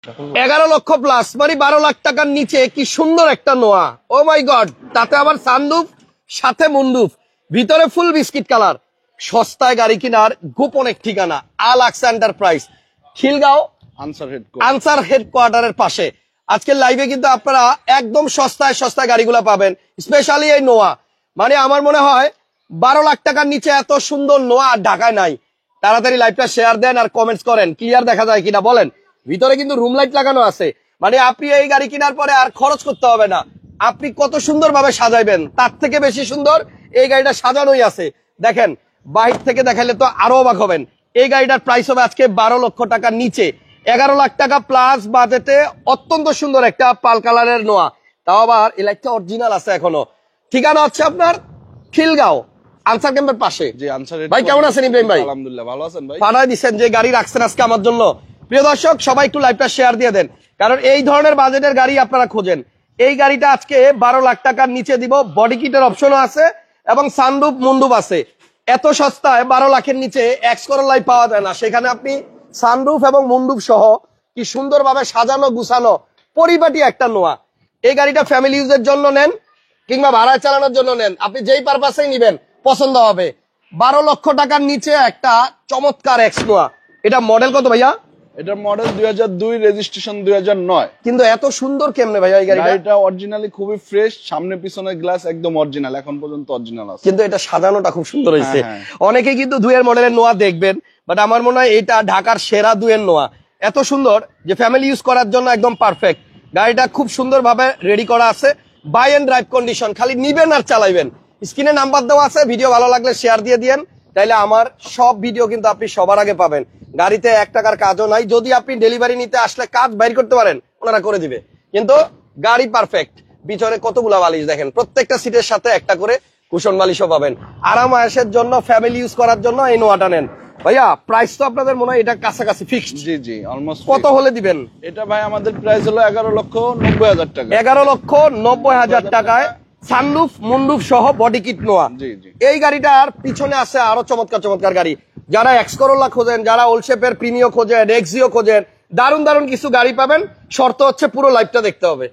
11 লক্ষ প্লাস মানে 12 লাখ টাকার নিচে কি সুন্দর একটা নোয়া। ও মাই গড, তাতে আবার সানরুফ সাথে মুন্ডুফ, ভিতরে ফুল বিস্কিট কালার। সস্তায় গাড়ি কেনার গোপন এক ঠিকানা, আল আকসা এন্টারপ্রাইজ, খিলগাঁও আনসার হেডকোয়ার্টারের পাশে। আজকের লাইভে কিন্তু আপনারা একদম সস্তায় সস্তায় গাড়িগুলো পাবেন, স্পেশালি এই নোয়া। মানে আমার মনে হয় 12 লাখ টাকার নিচে এত সুন্দর নোয়া আর ঢাকায় নাই। তাড়াতাড়ি লাইভটা শেয়ার দেন আর কমেন্টস করেন, ক্লিয়ার দেখা যায় কিনা বলেন। ভিতরে কিন্তু রুম লাইট লাগানো আছে, মানে আপনি এই গাড়ি কেনার পরে আর খরচ করতে হবে না। আপনি কত সুন্দর ভাবে সাজাইবেন, তার থেকে বেশি সুন্দর এই গাড়িটা সাজানোই আছে। দেখেন বাইরে থেকে দেখাইলে তো আরো অবাক হবেন। এই গাড়িটার প্রাইস হবে আজকে 12 লক্ষ টাকার নিচে, 11 লাখ টাকা প্লাস বাজেটে অত্যন্ত সুন্দর একটা পাল কালারের নোয়া। তাও আবার এই লাইটটা অরিজিনাল আছে এখনো। ঠিকানা হচ্ছে আপনার খিলগাঁও আনসার ক্যাম্পের পাশে। ভাই কেমন আছেন ইব্রাহিম ভাই? আলহামদুলিল্লাহ ভালো আছেন ভাই। পাঠায় দিচ্ছেন যে গাড়ি রাখছেন আজকে আমার জন্য। প্রিয় দর্শক সবাই একটু লাইভটা শেয়ার দিয়ে দেন, কারণ এই ধরনের বাজেটের গাড়ি আপনারা খোঁজেন। এই গাড়িটা আজকে 12 লাখ টাকার নিচে দিব, বডি কিটের অপশনও আছে এবং সানরুফ মুন্ডুফ আছে। এত সস্তায় 12 লাখের নিচে এক্স করোলাই পাওয়া যায় না, সেখানে আপনি সানরুফ এবং মুন্ডুফ সহ কি সুন্দরভাবে সাজানো গুছানো পরিপাটি একটা নোয়া। এই গাড়িটা ফ্যামিলি ইউজের জন্য নেন কিংবা ভাড়ায় চালানোর জন্য নেন, আপনি যেই পারপাসেই নিবেন পছন্দ হবে। 12 লক্ষ টাকার নিচে একটা চমৎকার এক্স নোয়া। এটা মডেল কত ভাইয়া? এটা মডেল 2002, রেজিস্ট্রেশন 2009। কিন্তু এত সুন্দর কেমনে ভাইয়া এই গাড়িটা? এটা অরিজিনালি খুবই ফ্রেশ, সামনে পিছনের গ্লাস একদম অরিজিনাল, এখন পর্যন্ত অরিজিনাল আছে। কিন্তু এটা সাজানোটা খুব সুন্দর হয়েছে। অনেকে কিন্তু 2 মডেলের নোয়া দেখবেন, বাট আমার মনে হয় এটা ঢাকার সেরা 2 নোয়া। এত সুন্দর যে ফ্যামিলি ইউজ করার জন্য একদম পারফেক্ট। গাড়িটা খুব সুন্দর ভাবে রেডি করা আছে, বাই এন্ড ড্রাইভ কন্ডিশন, খালি নিবেন আর চালাইবেন। স্ক্রিনে নাম্বার দেওয়া আছে, ভিডিও ভালো লাগলে শেয়ার দিয়ে দিয়েন, তাইলে আমার সব ভিডিও কিন্তু আপনি সবার আগে পাবেন। গাড়িতে 1 টাকার কাজও নাই, যদি আপনি ডেলিভারি নিতে আসলে কাজ বাইর করতে পারেন ওনারা করে দিবে, কিন্তু গাড়ি পারফেক্ট। পিছনে কতগুলা বালিশ দেখেন, প্রত্যেকটা সিটের সাথে একটা করে কুশন বালিশও পাবেন। আরাম আয়েশের জন্য, ফ্যামিলি ইউজ করার জন্য এই নোয়াটা নেন। ভাইয়া প্রাইস তো আপনাদের মনে হয় এটা কাছাকাছি ফিক্সড? জি জি, অলমোস্ট। কত হলে দিবেন এটা ভাই আমাদের প্রাইস হলো 11,90,000 টাকা। 11,90,000 টাকায় সানরুফ মুন্ডুফ সহ বডি কিট নোয়া। জি জি। এই গাড়িটার পিছনে আছে আরো চমৎকার চমৎকার গাড়ি। যারা এক্স করোলা খোঁজেন, যারা ওল্ড শেপের প্রিমিও খোঁজেন, এক্সিও খোঁজেন, দারুণ দারুণ কিছু গাড়ি পাবেন। শর্ত হচ্ছে পুরো লাইভটা দেখতে হবে।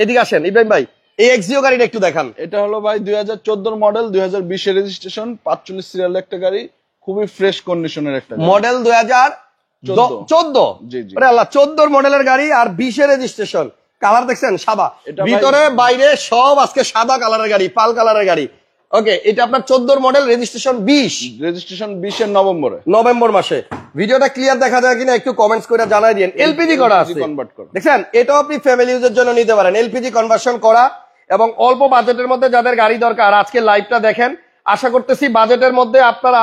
এদিকে আসেন ইব্রাহিম ভাই, এই এক্সিও গাড়িটা একটু দেখান। এটা হলো ভাই 2014 মডেল, 2020 এর রেজিস্ট্রেশন, 45 সিরিয়াল একটা গাড়ি, খুবই ফ্রেশ কন্ডিশনের একটা মডেল 2014। জি জি। আল্লাহ, 14 মডেলের গাড়ি আর 20 এর রেজিস্ট্রেশন। কালার দেখছেন সাদা, ভিতরে বাইরে সব আজকে সাদা কালারের গাড়ি, পাল কালারের গাড়ি। ওকে, এটা আপনার 14 মডেল, রেজিস্ট্রেশন 20 এর নভেম্বর মাসে। ভিডিওটা ক্লিয়ার দেখা যায় কিনা একটু কমেন্টস করে জানাই দিন। এলপিজি করা আছে, দেখছেন, এটাও আপনি ফ্যামিলি ইউজের জন্য নিতে পারেন। এলপিজি কনভার্সন করা এবং অল্প বাজেটের মধ্যে যাদের গাড়ি দরকার, আজকে লাইভটা দেখেন। আশা করতেছি বাজেটের মধ্যে আপনারা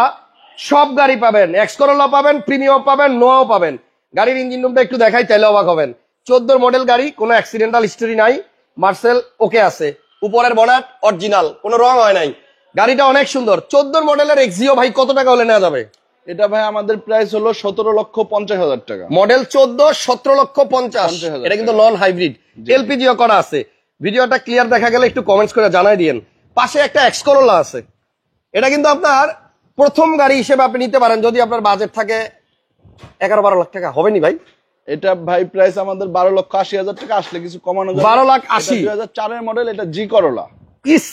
সব গাড়ি পাবেন, এক্স করোলা পাবেন, প্রিমিয়াম পাবেন, নোয়াও পাবেন। গাড়ির ইঞ্জিন রুমটা একটু দেখাই, তাইলে অবাক হবেন। 14 মডেল গাড়ি, কোনো অ্যাক্সিডেন্টাল হিস্টরি নাই, মার্সেল ওকে আছে, উপরের বনাট অরিজিনাল, কোনো রং হয় নাই। গাড়িটা অনেক সুন্দর। 14 মডেলের এক্সিও ভাই কত টাকা হলে নেওয়া যাবে? এটা ভাই আমাদের প্রাইস হলো 17,50,000 টাকা। মডেল 14, 17,50,000। এটা কিন্তু নন হাইব্রিড, এলপিজিও করা আছে। ভিডিওটা ক্লিয়ার দেখা গেলে একটু কমেন্টস করে জানাই দিয়েন। পাশে একটা এক্স করোলা আছে, এটা কিন্তু আপনার প্রথম গাড়ি হিসেবে আপনি নিতে পারেন যদি আপনার বাজেট থাকে 11-12 লাখ টাকা। হবে নি ভাই? এটা ভাই প্রাইস আমাদের 12,80,000 টাকা, আসলে কিছু কমানো যাবে। 12,80,000। 2004 এর মডেল, এটা জি করোলা। ইস,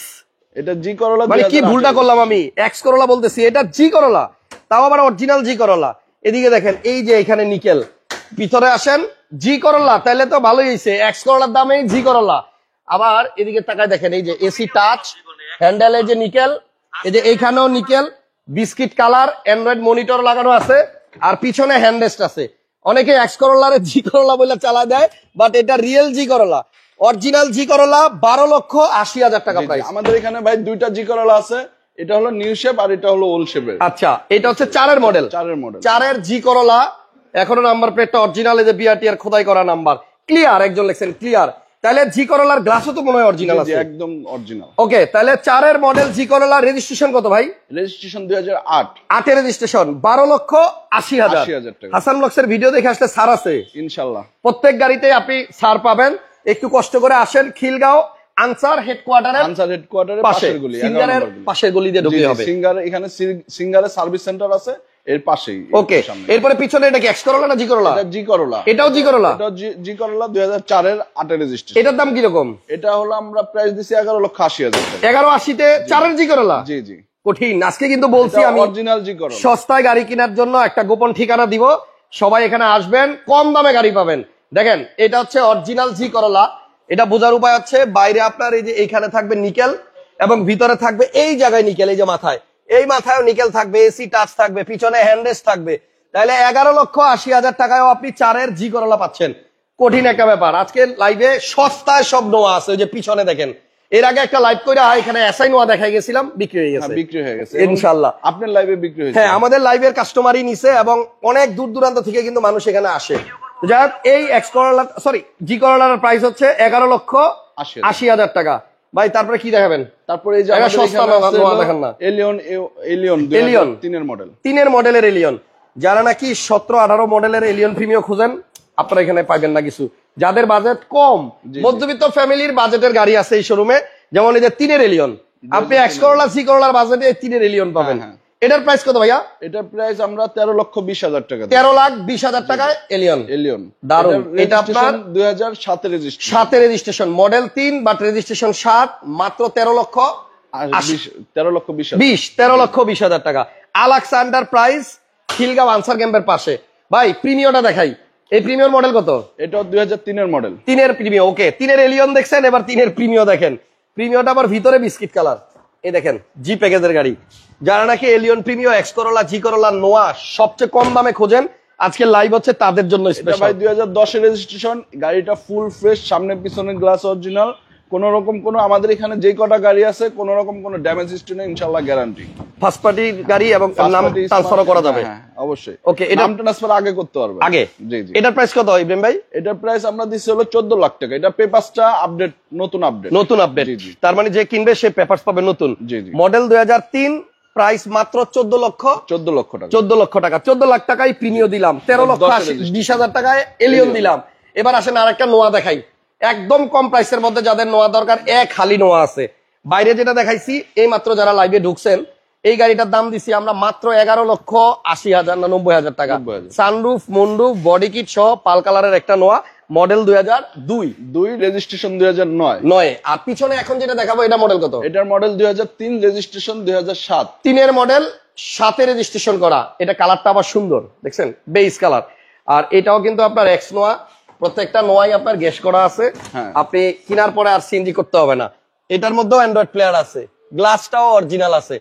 এটা জি করোলা, মানে কি ভুলটা করলাম আমি, এক্স করোলা বলতেছি, এটা জি করোলা, তাও আবার অরিজিনাল জি করোলা। এদিকে দেখেন, এই যে এখানে নিকেল, ভিতরে আসেন জি করোলা, তাইলে তো ভালোই হয়েছে, এক্স করোলার দামে জি করোলা। আবার এদিকে তাকায় দেখেন, এই যে এসি টাচ, হ্যান্ডেলে যে নিকেল, এই যে এইখানেও nickel, biscuit colour, Android monitor লাগানো আছে, আর পিছনে হ্যান্ডরেস্ট আছে। অনেকে এক্স করোলারে জি করোলা বলে চালা দেয়, বাট এটা রিয়েল জি করোলা, অরিজিনাল জি করোলা। 12,80,000 টাকা প্রাইস। আমাদের এখানে ভাই দুইটা জি করোলা আছে, এটা হলো নিউ শেপ আর এটা হলো ওল্ড শেপের। আচ্ছা, এটা হচ্ছে 4 মডেল। 4 জি করোলা, এখনো নাম্বার প্লেটটা অরিজিনাল, এই যে বিআরটিআর খোদাই করা নাম্বার, ক্লিয়ার, একজন লেখছেন ক্লিয়ার। তাহলে জি করোলার গ্লাসও তো মনে হয় অরিজিনাল আছে, একদম অরিজিনাল। ওকে, তাহলে 4 মডেল জি করোলা, রেজিস্ট্রেশন কত ভাই? রেজিস্ট্রেশন 2008। 8 এর রেজিস্ট্রেশন, 12,80,000। হাসান ব্লগসের ভিডিও দেখে আসলে ছাড় আছে ইনশাআল্লাহ, প্রত্যেক গাড়িতে আপনি ছাড় পাবেন। একটু কষ্ট করে আসেন, খিলগাঁও আনসার হেডকোয়ার্টারের পাশের গলি, সিঙ্গারের পাশের গলি দিয়ে ঢুকতে হবে। সিঙ্গার, এখানে সিঙ্গারের সার্ভিস সেন্টার আছে, এর পাশেই। ওকে, এরপরে পিছনে এটা কি এক্স করোলা না জি করোলা? এটা জি করোলা। এটাও জি করোলা? এটাও জি করোলা 2004 এর 8 এর রেজিস্ট্রেশন। এটার দাম কি রকম? এটা হলো আমরা প্রাইস দিছি 11,80,000 টাকা। 11,80 তে 4 এর জি করোলা? জি জি। কঠিন। আজকে কিন্তু বলছি আমি অরিজিনাল জি করোলা। সস্তায় গাড়ি কেনার জন্য একটা গোপন ঠিকানা দিব, সবাই এখানে আসবেন, কম দামে গাড়ি পাবেন। দেখেন এটা হচ্ছে অরিজিনাল জি করোলা। এটা বোঝার উপায় হচ্ছে বাইরে আপনার এই যে এইখানে থাকবে নিকেল এবং ভিতরে থাকবে এই জায়গায় নিকেল, এই যে মাথায়, এই মাথায়ও নিকেল থাকবে, এসি টাচ থাকবে, পিছনে হ্যান্ডরেস্ট থাকবে। তাহলে 11,80,000 টাকায়ও আপনি 4 এর জি করোলা পাচ্ছেন। কঠিন একটা ব্যাপার। আজকে লাইভে সস্তায় সব নোয়া আছে, ওই যে পিছনে দেখেন। এর আগে একটা লাইভ করে এখানে এসআই নোয়া দেখাই গেছিলাম, বিক্রি হয়ে গেছে। বিক্রি হয়ে গেছে ইনশাআল্লাহ। আপনার লাইভে বিক্রি হয়েছে? হ্যাঁ, আমাদের লাইভের কাস্টমারই নিছে এবং অনেক দূর দূরান্ত থেকে কিন্তু মানুষ এখানে আসে। যাক, এই এক্স করোলা সরি জি করোলার প্রাইস হচ্ছে 11,80,000 টাকা। ভাই তারপরে কি দেখাবেন? তারপরে এই যে আমাদের এখানে আছে দেখেন না, এলিয়ন 2003 এর মডেল। 3 এর মডেলের এলিয়ন। যারা নাকি 17-18 মডেলের এলিয়ন প্রিমিও খুঁজেন, আপনারা এখানে পাবেন না কিছু। যাদের বাজেট কম, মধ্যবিত্ত ফ্যামিলির বাজেটের গাড়ি আছে এই শোরুমে, যেমন এই যে 3 এর এলিয়ন, আপনি এক্স করোলা জি করোলার বাজেটে 3 এর এলিয়ন পাবেন। এটার প্রাইস কত ভাইয়া? এটার প্রাইস আমরা 13,20,000 টাকা। 13,20,000 টাকায় এলিয়ন। দারুন। এটা আপনার 2007 এর রেজিস্ট্রেশন। 7 এর রেজিস্ট্রেশন, মডেল 3 বাট রেজিস্ট্রেশন 7, মাত্র 13,20,000 টাকা। আলেকজান্ডার প্রাইস, খিলগাঁও আনসার ক্যাম্পের পাশে। ভাই প্রিমিয়মটা দেখাই। এই প্রিমিয়র মডেল কত? এটাও 2003 এর মডেল। 3 এর প্রিমিয়ম। ওকে, 3 এর এলিয়ন দেখছেন, এবার 3 এর প্রিমিয়ম দেখেন। প্রিমিয়মটা আবার ভিতরে বিস্কিট কালার। এই দেখেন জি প্যাকেজের গাড়ি। যারা নাকি এলিয়ন প্রিমিয়ম, এক্স করোলা, জি করোলা, নোয়া সবচেয়ে কম দামে খোঁজেন, আজকে লাইভ হচ্ছে তাদের জন্য স্পেশাল। ভাই 2010 এর রেজিস্ট্রেশন, গাড়িটা ফুল ফ্রেশ, সামনে পিছনে গ্লাস অরিজিনাল, কোন রকম কোন আমাদের এখানে যে কটা গাড়ি আছে কোন রকম কোন ড্যামেজ হিস্ট্রি নেই, ইনশাআল্লাহ গ্যারান্টি। ফার্স্ট পার্টি গাড়ি এবং নাম ট্রান্সফারও করা যাবে। হ্যাঁ অবশ্যই। ওকে, এটা নাম ট্রান্সফার আগে করতে পারবে আগে। জি জি। এটার প্রাইস কত ইব্রাহিম ভাই? এটার প্রাইস আমরা দিচ্ছি হলো 14 লাখ টাকা। এটা পেপারসটা আপডেট, নতুন আপডেট। জি জি। তার মানে যে কিনবে সে পেপারস পাবে নতুন। জি জি। মডেল 2003, প্রাইস মাত্র 14 লক্ষ টাকা। 14 লাখ টাকায় প্রিমিয়ম দিলাম। 13,20,000 টাকায় এলিয়ন দিলাম। এবার আসেন আরেকটা নোয়া দেখাই, একদম কম প্রাইসের মধ্যে যাদের নোয়া দরকার, এক খালি নোয়া আছে। বাইরে যেটা দেখাইছি, এই মাত্র যারা লাইভে ঢুকছেন, এই গাড়িটার দাম দিছি আমরা মাত্র 11,80,000 না 90,000 টাকা। সানরুফ, মুনরুফ, বডি কিট সহ পাল কালারের একটা নোয়া, মডেল 2002, রেজিস্ট্রেশন 2009। আর পিছনে এখন যেটা দেখাবো এটা মডেল কত? এটার মডেল 2003, রেজিস্ট্রেশন 2007। 3 এর মডেল, 7 এ রেজিস্ট্রেশন করা। এটা কালারটা আবার সুন্দর, দেখছেন বেজ কালার। আর এটাও কিন্তু আপনার এক্স নোয়া, প্রত্যেকটা নোয়াই আপনার গ্যাস করা আছে। আপনি কেনার পরে আর সিএনজি করতে হবে না। এটার মধ্যেও অ্যান্ড্রয়েড প্লেয়ার আছে, গ্লাসটাও অরিজিনাল আছে।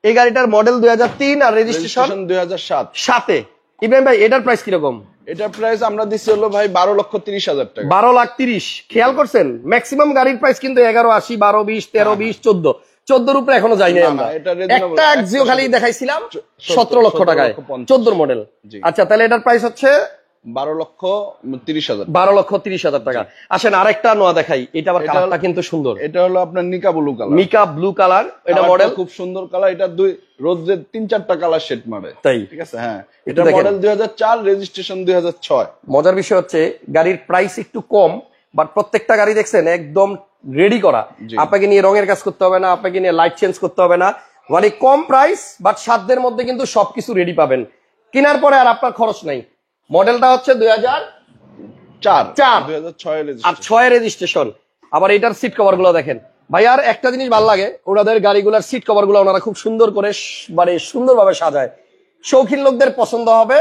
এই গাড়িটার মডেল 2003 আর রেজিস্ট্রেশন 2007। ইব্রাহিম ভাই এটার প্রাইস কিরকম? এটার প্রাইস আমরা দিচ্ছি হলো ভাই 12,30,000 টাকা। 12,30,000। খেয়াল করছেন ম্যাক্সিমাম গাড়ির প্রাইস কিন্তু 11,80, 12,20, 13,20, 14 উপরে এখনো যাইনি আমরা। একটা একজিও খালি দেখাইছিলাম 17 লক্ষ টাকায়, 14 মডেল। আচ্ছা, তাহলে এটার প্রাইস হচ্ছে 12,30,000। 12,30,000 টাকা। আসেন আরেকটা নোয়া দেখাই, এটা আবার কালারটা কিন্তু সুন্দর। এটা হলো আপনার নিকা ব্লু কালার। এটা মডেল খুব সুন্দর কালার। এটা রোজে 3-4টা কালার শেড মারে, তাই ঠিক আছে। হ্যাঁ, এটা মডেল 2004, রেজিস্ট্রেশন 2006। মজার বিষয় হচ্ছে গাড়ির প্রাইস একটু কম, বাট প্রত্যেকটা গাড়ি দেখছেন একদম রেডি করা। আপনাকে নিয়ে রঙের কাজ করতে হবে না, আপনাকে নিয়ে লাইট চেঞ্জ করতে হবে না। মানে কম প্রাইস বাট সাধ্যের মধ্যে কিন্তু সবকিছু রেডি পাবেন। কেনার পরে আর আপনার খরচ নাই। মডেলটা হচ্ছে 2004, 2006 রেজিস্ট্রেশন। আবার এটার সিট কভার গুলো দেখেন ভাই। আর একটা জিনিস ভালো লাগে, ওনাদের গাড়িগুলোর সিট কভার গুলো ওনারা খুব সুন্দর করে মানে সুন্দরভাবে সাজায়। শৌখিন লোকদের পছন্দ হবে,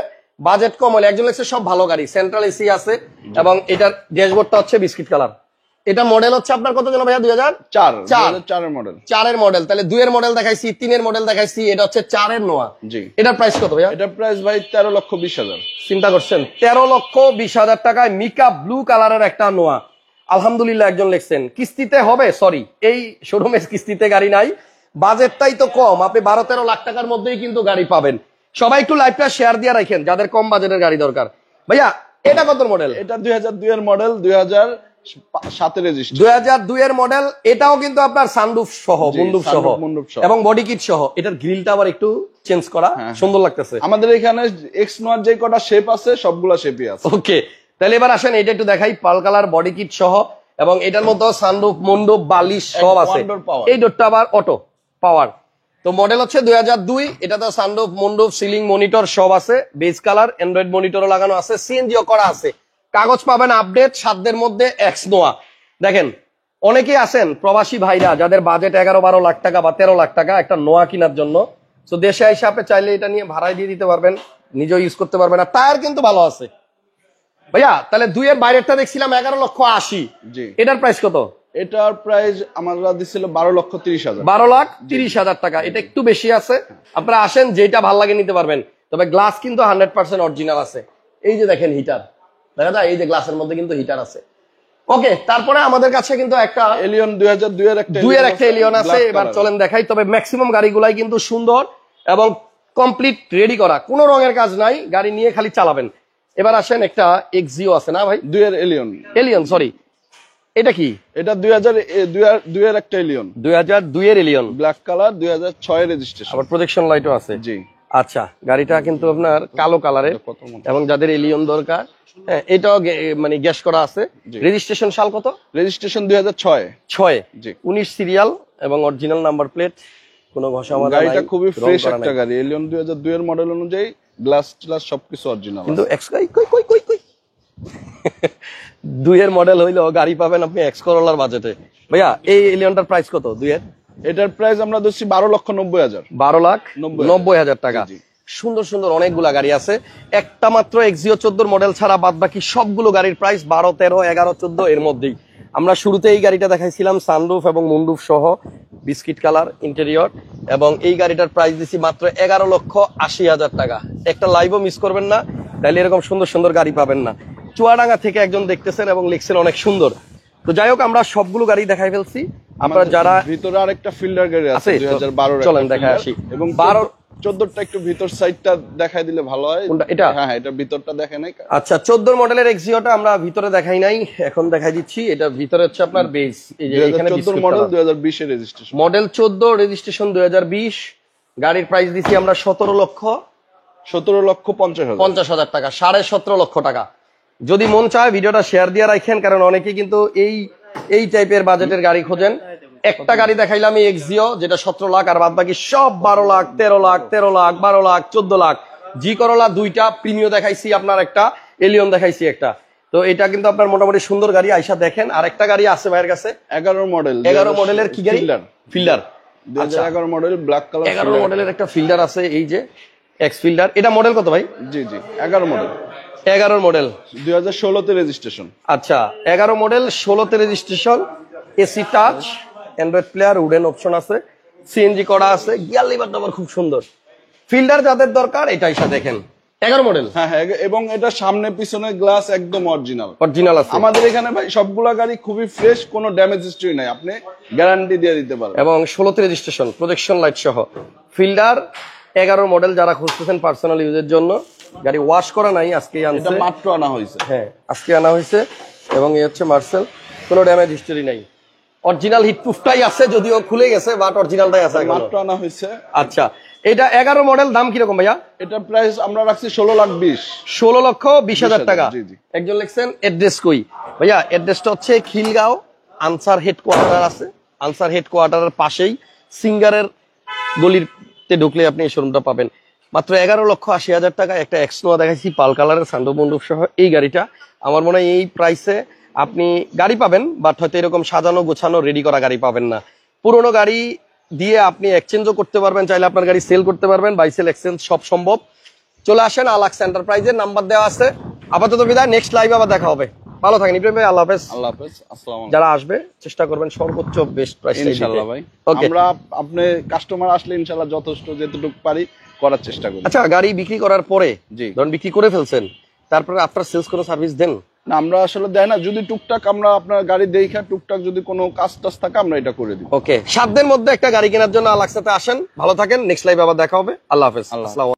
বাজেট কম হলে। একজন লেগছে সব ভালো গাড়ি, সেন্ট্রাল এসি আছে এবং এটার ড্যাশবোর্ডটা হচ্ছে বিস্কিট কালার। এটা মডেল হচ্ছে আপনার কত জন ভাইয়া? 2004 এর মডেল। 4 এর মডেল। তাহলে 2 এর মডেল দেখাইছি, 3 এর মডেল দেখাইছি, এটা হচ্ছে 4 এর নোয়া। জি। এটার প্রাইস কত ভাইয়া? এটার প্রাইস ভাই 13,20,000। চিন্তা করছেন 13,20,000 টাকায় মিকা ব্লু কালারের একটা নোয়া। আলহামদুলিল্লাহ একজন লিখছেন কিস্তিতে হবে। সরি, এই শোরুমে কিস্তিতে গাড়ি নাই, বাজেটটাই তো কম। আপনি 12-13 লাখ টাকার মধ্যেই কিন্তু গাড়ি পাবেন। সবাই একটু লাইভটা শেয়ার দিয়ে রাখেন যাদের কম বাজেটের গাড়ি দরকার। ভাইয়া এটা কত মডেল? এটা 2002 এর মডেল, 2007 এর রেজিস্ট্রেশন। 2002 এর মডেল। এটাও কিন্তু আপনার সানরুফ সহ, মুন্ডুপ সহ এবং বডি কিট সহ। এটার গ্রিলটা আবার একটু চেঞ্জ করা, সুন্দর লাগতেছে। আমাদের এখানে এক্স নোয়ার যে কটা শেপ আছে সবগুলা শেপই আছে। ওকে, তাহলে এবার আসেন এটা একটু দেখাই। পাল কালার বডি কিট সহ এবং এটার মধ্যে সানরুফ, মুন্ডুপ, বালিশ সব আছে। এই ডোরটা আবার অটো পাওয়ার। তো মডেল হচ্ছে 2002, এটাতে সানরুফ মুনরুফ সিলিং মনিটর সব আছে, বেজ কালার, অ্যান্ড্রয়েড মনিটরও লাগানো আছে, সিএনজিও করা আছে, কাগজ পাবেন আপডেট, 7 দিনের মধ্যে এক্স নোয়া। দেখেন অনেকেই আছেন প্রবাসী ভাইরা যাদের বাজেট 11-12 লাখ টাকা বা 13 লাখ টাকা একটা নোয়া কেনার জন্য, তো দেশে এসে আপনি চাইলে এটা নিয়ে ভাড়ায় দিয়ে দিতে পারবেন, নিজেও ইউজ করতে পারবেন। আর টায়ার কিন্তু ভালো আছে ভাইয়া। তাহলে 2 এর বাইরেরটা দেখছিলাম 11,80,000, জি এটার প্রাইস কত? এটার প্রাইস আমরা দিছিল 12,30,000। 12,30,000 টাকা, এটা একটু বেশি আছে। আপনারা আসেন, যেটা ভালো লাগে নিতে পারবেন। তবে গ্লাস কিন্তু 100% অরিজিনাল আছে। এই যে দেখেন হিটার, দেখা যায় এই যে গ্লাসের মধ্যে কিন্তু হিটার আছে। ওকে, তারপরে আমাদের কাছে কিন্তু একটা এলিয়ন 2002 এর একটা এলিয়ন আছে। এবার চলেন দেখাই। তবে ম্যাক্সিমাম গাড়িগুলাই কিন্তু সুন্দর এবং কমপ্লিট রেডি করা, কোনো রঙের কাজ নাই, গাড়ি নিয়ে খালি চালাবেন। এবার আসেন, একটা এক্সিও আছে না ভাই? 2 এর এলিয়ন সরি, এটা কি? এটা 2002 এর একটা এলিয়ন, 2002 এর এলিয়ন, ব্ল্যাক কালার, 2006 এর রেজিস্ট্রেশন, আবার প্রজেকশন লাইটও আছে। জি আচ্ছা, গাড়িটা কিন্তু আপনার কালো কালারের, এবং যাদের এলিয়ন দরকার, হ্যাঁ এটাও মানে গ্যাস করা আছে। রেজিস্ট্রেশন সাল কত? রেজিস্ট্রেশন 2006 জি 19 সিরিয়াল এবং অরিজিনাল নাম্বার প্লেট, কোনো ঘষা মাজা নাই। গাড়িটা খুবই ফ্রেশ একটা গাড়ি, এলিয়ন 2002 এর মডেল অনুযায়ী গ্লাস গ্লাস সবকিছু অরিজিনাল। কিন্তু কই 2 এর মডেল হইলো গাড়ি পাবেন আপনি এক্স করোলার বাজেটে। ভাইয়া এই এলিয়নটার প্রাইস কত 2 এর? এটার প্রাইস আমরা দিচ্ছি 12,90,000। 12,90,000 টাকা। সুন্দর সুন্দর অনেকগুলা গাড়ি আছে, একটা মাত্র এক্সিও 14 মডেল ছাড়া বাদ বাকি সবগুলো গাড়ির প্রাইস 12, 13, 11, 14 এর মধ্যেই। আমরা শুরুতে এই গাড়িটা দেখাইছিলাম সানরুফ এবং মুনরুফ সহ, বিস্কিট কালার ইন্টেরিয়র, এবং এই গাড়িটার প্রাইস দিছি মাত্র 11,80,000 টাকা। একটা লাইভও মিস করবেন না, তাহলে এরকম সুন্দর সুন্দর গাড়ি পাবেন না। চুয়াডাঙ্গা থেকে একজন দেখতেছেন এবং লিখছেন অনেক সুন্দর। তো যাই হোক, আমরা সবগুলো গাড়ি দেখাই ফেলছি। আপনারা যারা ভিতরে আরেকটা ফিল্ডার গাড়ি আছে 2012 এর, চলেন দেখাই আসি। এবং 14টা একটু ভিতর সাইডটা দেখাই দিলে ভালো হয়। এটা হ্যাঁ, এটা ভিতরটা দেখে নাই। আচ্ছা, 14 মডেলের এক্সিওটা আমরা ভিতরে দেখাই নাই, এখন দেখাই দিচ্ছি। এটা ভিতরে হচ্ছে আপনার বেস, এই যে এখানে 14 মডেল, 2020 এর রেজিস্ট্রেশন, মডেল 14, রেজিস্ট্রেশন 2020। গাড়ির প্রাইস দিছি আমরা 17,50,000 টাকা, 17.5 লক্ষ টাকা। যদি মন চায় ভিডিওটা শেয়ার দিয়ে রাখেন, কারণ অনেকে কিন্তু এই টাইপের বাজেটের গাড়ি খোঁজেন। একটা গাড়ি দেখাইলাম এই এক্সিও, যেটা 17 লাখ, আর বাদ বাকি সব 12 লাখ, 13 লাখ, 13 লাখ, 12 লাখ, 14 লাখ। জি করোলা 2টা, প্রিমিও দেখাইছি আপনার একটা, এলিয়ন দেখাইছি একটা। তো এটা কিন্তু আপনার মোটামুটি সুন্দর গাড়ি, আইসা দেখেন। আর একটা গাড়ি আছে ভাইয়ের কাছে 11 মডেলের কি গাড়ি? ফিল্ডার 2011 মডেল, ব্ল্যাক কালার, 11 মডেলের একটা ফিল্ডার আছে, এই যে এক্স ফিল্ডার। এটা মডেল কত ভাই? জি 11 মডেল, 2016 তে রেজিস্ট্রেশন। আচ্ছা, 11 মডেল, 16 তে registration, AC touch, Android player, wooden option আছে, সিএনজি করা আছে, গিয়ার লিভার নাম্বার খুব সুন্দর। ফিল্ডার যাদের দরকার এটা এসে দেখেন, 11 মডেল। হ্যাঁ, এবং এটা সামনে পিছনে গ্লাস একদম অরিজিনাল আছে। আমাদের এখানে ভাই সবগুলা গাড়ি খুবই ফ্রেশ, কোনো ড্যামেজ হিস্ট্রি নাই, আপনি গ্যারান্টি দিয়ে দিতে পারবেন। এবং 16 তে রেজিস্ট্রেশন, প্রজেকশন লাইট সহ ফিল্ডার। 11 মডেল যারা খুঁজতেছেন পার্সোনাল ইউজের জন্য, গাড়ি ওয়াশ করা নাই, আজকে আনছে, মাত্র আনা হয়েছে। হ্যাঁ, আজকে আনা হয়েছে। এবং এই হচ্ছে মার্সেল, কোনো ড্যামেজ হিস্টরি নাই, অরিজিনাল হিট প্রুফটাই আছে, যদিও খুলে গেছে, বাট অরিজিনালটাই আছে, মাত্র আনা হয়েছে। আচ্ছা, এটা 11 মডেল, দাম কিরকম ভাইয়া? এটা প্রাইস আমরা রাখছি 16,20,000 টাকা। একজন লিখছেন অ্যাড্রেস কই ভাইয়া? অ্যাড্রেসটা হচ্ছে খিলগাঁও, আনসার হেডকোয়ার্টার আছে, আনসার হেডকোয়ার্টারের পাশেই সিঙ্গারের গলিতে ঢুকলে আপনি এই শোরুমটা পাবেন। মাত্র 11,80,000 টাকা একটা এক্সনোয়া দেখাইছি, পাল কালারের, সানরুফ মুনরুফ সহ। এই গাড়িটা আমার মনে হয় এই প্রাইসে আপনি গাড়ি পাবেন, বাট হয়তো এরকম সাজানো গোছানো রেডি করা গাড়ি পাবেন না। পুরোনো গাড়ি দিয়ে আপনি এক্সচেঞ্জও করতে পারবেন, চাইলে আপনার গাড়ি সেল করতে পারবেন, বাই সেল এক্সচেঞ্জ সব সম্ভব। চলে আসেন, আলাক্স এন্টারপ্রাইজের নাম্বার দেওয়া আছে। আপাতত বিদায়, নেক্সট লাইভে আবার দেখা হবে। ভালো থাকেন ইব্রাহিম ভাই, আল্লাহ হাফেজ। আসসালামু আলাইকুম। যারা আসবে চেষ্টা করবেন সর্বোচ্চ বেস্ট প্রাইস ইনশাআল্লাহ ভাই। আমরা আপনি কাস্টমার আসলে ইনশাআল্লাহ যথেষ্ট যেটুকু পারি করার চেষ্টা করি। আচ্ছা, গাড়ি বিক্রি করার পরে, ধরুন বিক্রি করে ফেলছেন, তারপরে আফটার সেলস কোনো সার্ভিস দেন না? আমরা আসলে দেয় না, যদি টুকটাক আমরা আপনার গাড়ি দেখা টুকটাক যদি কোনো কাজ টাজ থাকে আমরা এটা করে দিই। ওকে, 7 দিনের মধ্যে একটা গাড়ি কেনার জন্য আলাক্সাতে আসেন। ভালো থাকেন, নেক্সট লাইভে আবার দেখা হবে। আল্লাহ হাফেজ। আসসালামু আলাইকুম।